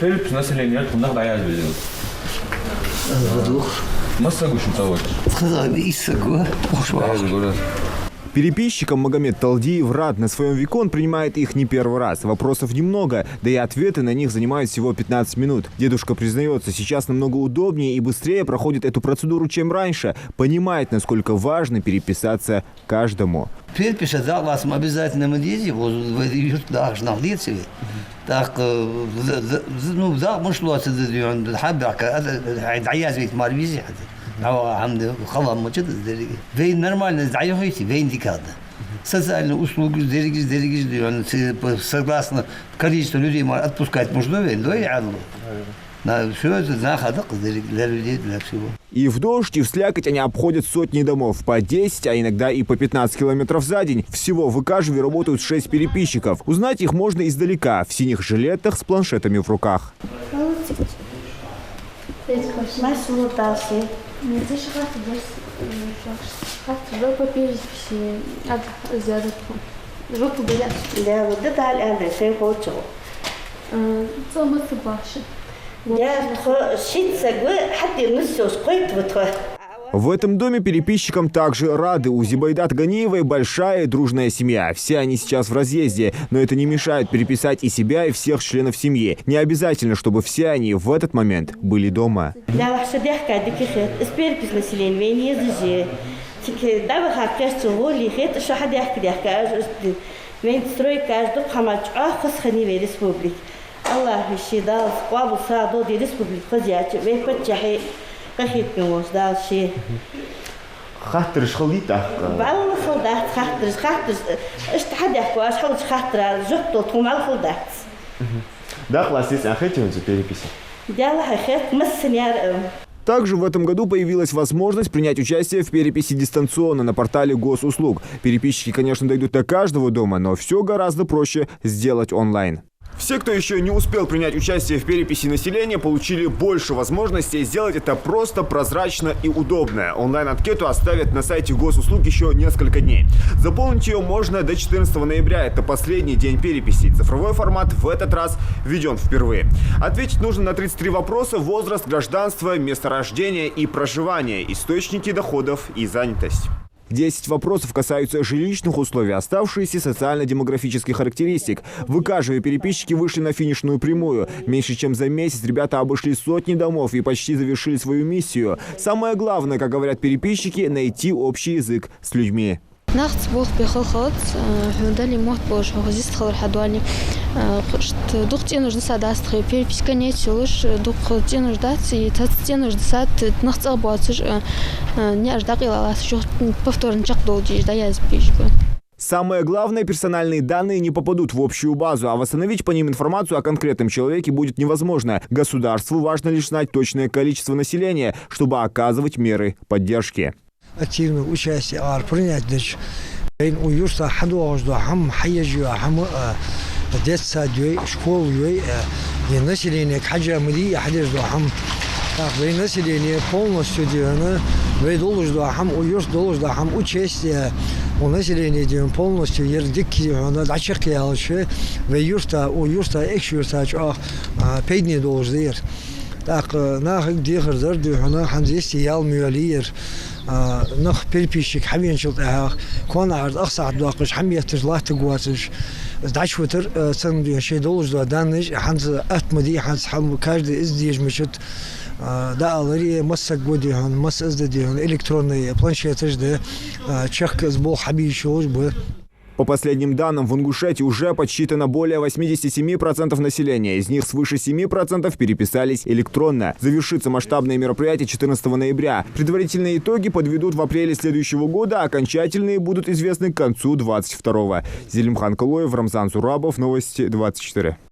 Перепись населения кунда даяз безил. Массагушин того. Переписчикам Магомед Талдиев рад. На своем веку он принимает их не первый раз. Вопросов немного, да и ответы на них занимают всего 15 минут. Дедушка признается, сейчас намного удобнее и быстрее проходит эту процедуру, чем раньше. Понимает, насколько важно переписаться каждому. Перепись обязательно мы дети, должна длиться. Так, ну, да, муж лоцет, хабака, даяз ведь марвизи. Вейн нормально, заехайте, вейн декада. Социальные услуги, согласно количеству людей отпускать можно, вейн, да и адло. Все это находок для людей, для всего. И в дождь, и в слякоть они обходят сотни домов. По 10, а иногда и по 15 километров за день. Всего в Икажеве работают 6 переписчиков. Узнать их можно издалека, в синих жилетах с планшетами в руках. В этом доме переписчикам также рады. У Зибайдат Ганиевой большая и дружная семья. Все они сейчас в разъезде, но это не мешает переписать и себя, и всех членов семьи. Не обязательно, чтобы все они в этот момент были дома. Также в этом году появилась возможность принять участие в переписи дистанционно на портале госуслуг. Переписчики, конечно, дойдут до каждого дома, но все гораздо проще сделать онлайн. Все, кто еще не успел принять участие в переписи населения, получили больше возможностей сделать это просто, прозрачно и удобно. Онлайн-анкету оставят на сайте госуслуг еще несколько дней. Заполнить ее можно до 14 ноября. Это последний день переписи. Цифровой формат в этот раз введен впервые. Ответить нужно на 33 вопроса: возраст, гражданство, место рождения и проживания, источники доходов и занятость. 10 вопросов касаются жилищных условий, оставшиеся социально-демографических характеристик. В Икажеве переписчики вышли на финишную прямую. Меньше чем за месяц ребята обошли сотни домов и почти завершили свою миссию. Самое главное, как говорят переписчики, найти общий язык с людьми. ناخذ بوخ بخلخط حمدالي موت بوش وخزيست خضر حدواني قشت دقت إنج دسات أستخي بيربيش كنيت شلوش دقت إنج داتي تات إنج دسات ناخذ أبواتش نياج دقيل على شو بفتور نشق долгий даяз бежит. Самое главное, персональные данные не попадут в общую базу, а восстановить по ним информацию о конкретном человеке будет невозможно. Государству важно лишь знать точное количество населения, чтобы оказывать меры поддержки. Активное участие принять дочь. Уюрса хадуажду хам хайяжу хам детсад юй школ юй и население хаджамли хадежду хам так население полностью делано ведолжду хам уюрс должду хам участие у населения делано полностью ердики на дачерке алче уюрса экшюрса пейдни долждер так на дихердер дюхна ханзисти ял мюалир نخ переписчик حبين شلطها كون عرض أقصى عبد الواقش حمية تجلاه تقواتش دعش وتر سندي شيء دولج دانش حنز أتمدي حنز حم كارد إزديج مشت دا ألري مسك ودي هون مس إزدي هون إلكتروني планшетаж ده чек сбол حبي شوج به. По последним данным, в Ингушетии уже подсчитано более 87% населения. Из них свыше 7% переписались электронно. Завершится масштабное мероприятие 14 ноября. Предварительные итоги подведут в апреле следующего года, а окончательные будут известны к концу 22-го. Зелимхан Калоев, Рамзан Зурабов, Новости 24.